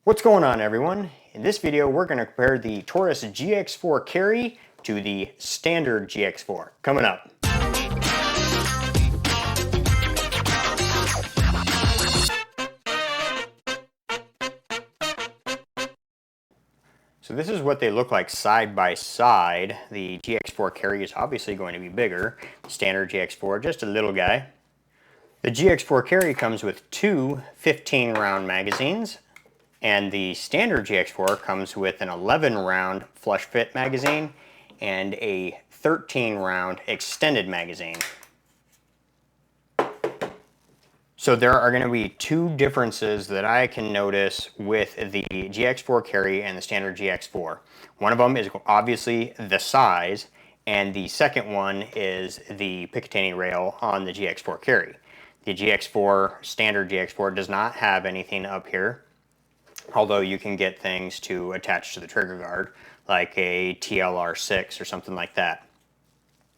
What's going on, everyone? In this video we're going to compare the Taurus GX4 carry to the standard GX4. Coming up. So this is what they look like side by side. The GX4 carry is obviously going to be bigger. The standard GX4, just a little guy. The GX4 carry comes with two 15-round magazines, and the standard GX4 comes with an 11-round flush fit magazine and a 13-round extended magazine. So there are going to be two differences that I can notice with the GX4 carry and the standard GX4. One of them is obviously the size, and the second one is the Picatinny rail on the GX4 carry. The GX4, standard GX4, does not have anything up here, although you can get things to attach to the trigger guard, like a TLR6 or something like that.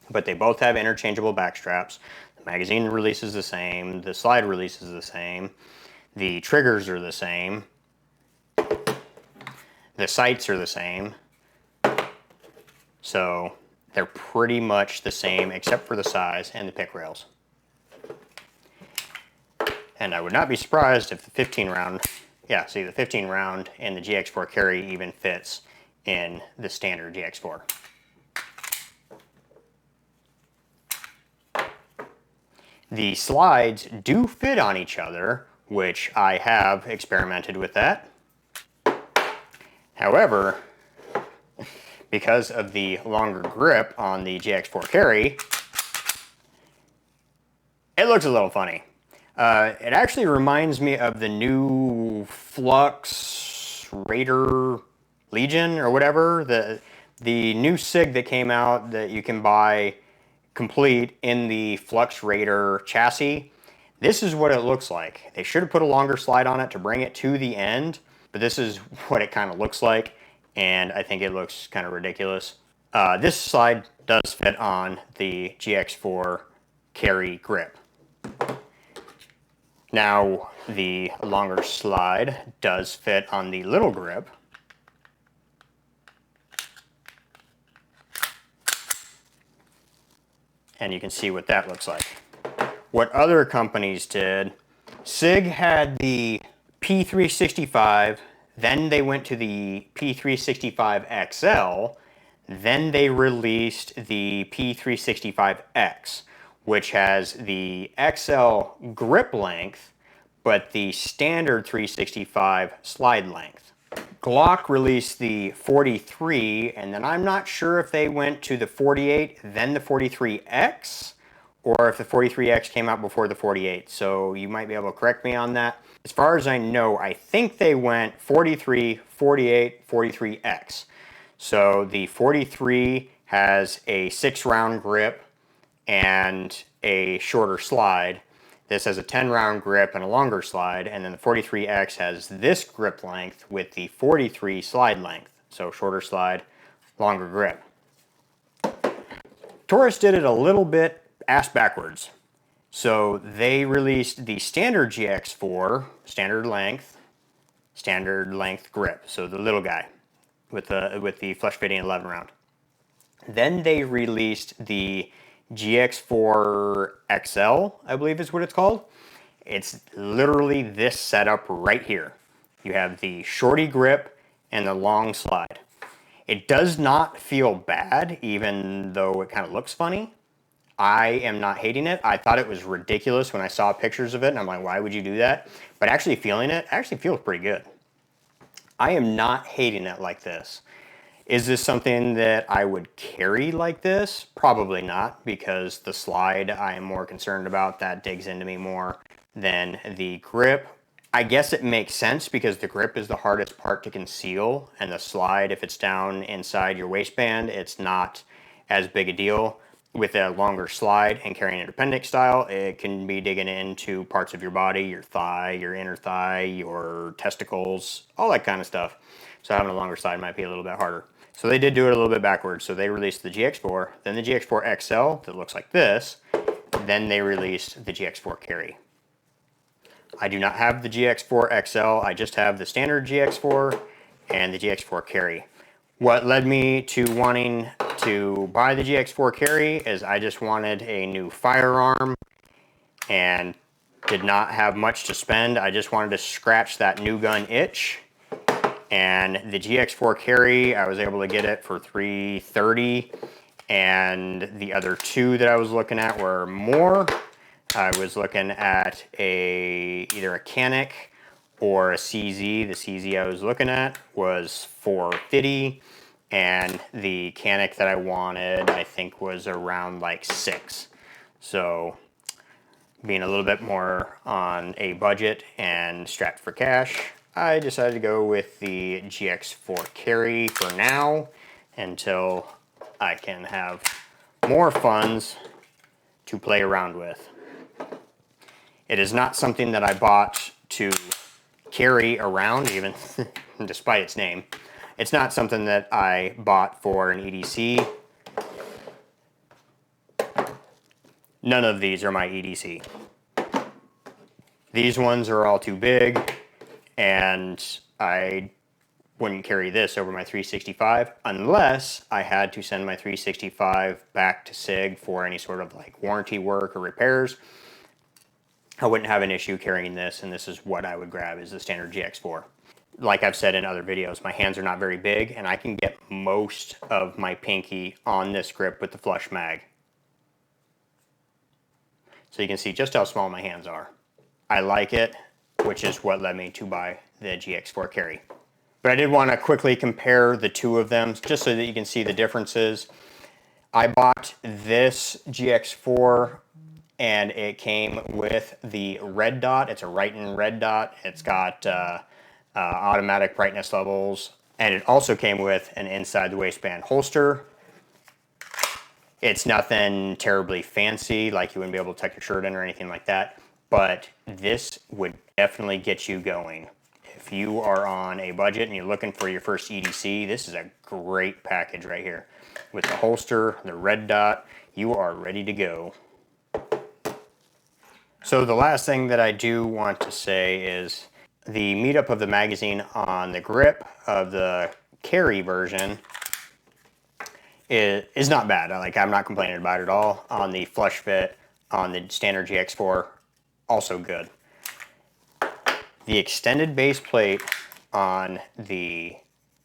But they both have interchangeable back straps. The magazine release is the same, the slide release is the same, the triggers are the same, the sights are the same, so they're pretty much the same except for the size and the pick rails. And I would not be surprised if the 15-round, the 15-round in the GX4 carry even fits in the standard GX4. The slides do fit on each other, which I have experimented with that. However, because of the longer grip on the GX4 carry, it looks a little funny. It actually reminds me of the new Flux Raider Legion or whatever, the new SIG that came out that you can buy complete in the Flux Raider chassis. This is what it looks like. They should have put a longer slide on it to bring it to the end, but this is what it kind of looks like, and I think it looks kind of ridiculous. This slide does fit on the GX4 carry grip. Now, the longer slide does fit on the little grip. And you can see what that looks like. What other companies did, SIG had the P365, then they went to the P365 XL, then they released the P365X, which has the XL grip length, but the standard 365 slide length. Glock released the 43, and then I'm not sure if they went to the 48, then the 43X, or if the 43X came out before the 48, so you might be able to correct me on that. As far as I know, I think they went 43, 48, 43X. So the 43 has a 6-round grip and a shorter slide. This has a 10-round grip and a longer slide, and then the 43X has this grip length with the 43 slide length. So shorter slide, longer grip. Taurus did it a little bit ass backwards. So they released the standard GX4, standard length grip, so the little guy with the flush fitting 11-round. Then they released the GX4 XL, I believe is what it's called. It's literally this setup right here. You have the shorty grip and the long slide. It does not feel bad, even though it kind of looks funny. I am not hating it. I thought it was ridiculous when I saw pictures of it, and I'm like, why would you do that? But actually feeling it actually feels pretty good. I am not hating it like this. Is this something that I would carry like this? Probably not, because the slide I am more concerned about. That digs into me more than the grip. I guess it makes sense because the grip is the hardest part to conceal, and the slide, if it's down inside your waistband, it's not as big a deal. With a longer slide and carrying an appendix style, it can be digging into parts of your body, your thigh, your inner thigh, your testicles, all that kind of stuff. So having a longer slide might be a little bit harder. So they did do it a little bit backwards. So they released the GX4, then the GX4 XL that looks like this, then they released the GX4 carry. I do not have the GX4 XL, I just have the standard GX4 and the GX4 carry. What led me to wanting to buy the GX4 carry is I just wanted a new firearm and did not have much to spend. I just wanted to scratch that new gun itch. And the GX4 carry, I was able to get it for $330, and the other two that I was looking at were more. I was looking at either a Canic or a CZ. The CZ I was looking at was $450, and the Canic that I wanted, I think, was around like $6. So being a little bit more on a budget and strapped for cash, I decided to go with the GX4 carry for now until I can have more funds to play around with. It is not something that I bought to carry around, even despite its name. It's not something that I bought for an EDC. None of these are my EDC. These ones are all too big, and I wouldn't carry this over my 365 unless I had to send my 365 back to SIG for any sort of like warranty work or repairs. I wouldn't have an issue carrying this, and this is what I would grab, is the standard GX4. Like I've said in other videos, my hands are not very big, and I can get most of my pinky on this grip with the flush mag. So you can see just how small my hands are. I like it, which is what led me to buy the GX4 carry. But I did want to quickly compare the two of them just so that you can see the differences. I bought this GX4 and it came with the red dot. It's a Riton red dot. It's got automatic brightness levels, and it also came with an inside the waistband holster. It's nothing terribly fancy, like you wouldn't be able to tuck your shirt in or anything like that, but this would definitely get you going. If you are on a budget and you're looking for your first EDC, this is a great package right here. With the holster, the red dot, you are ready to go. So the last thing that I do want to say is the meetup of the magazine on the grip of the carry version is not bad. I'm not complaining about it at all. On the flush fit, on the standard GX4, also good. The extended base plate on the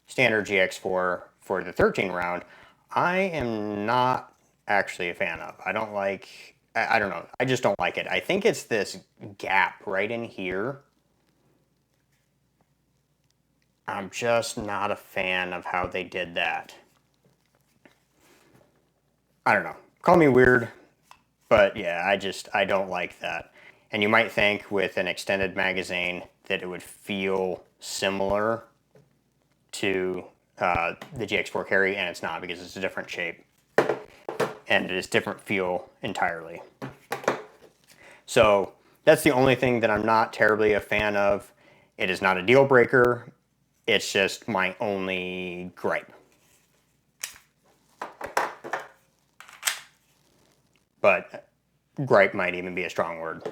standard GX4 for the 13 round, I am not actually a fan of. I don't know. I just don't like it. I think it's this gap right in here. I'm just not a fan of how they did that. I don't know. Call me weird, but yeah, I don't like that. And you might think with an extended magazine that it would feel similar to the GX4 carry, and it's not, because it's a different shape. And it is different feel entirely. So that's the only thing that I'm not terribly a fan of. It is not a deal breaker. It's just my only gripe. But gripe might even be a strong word.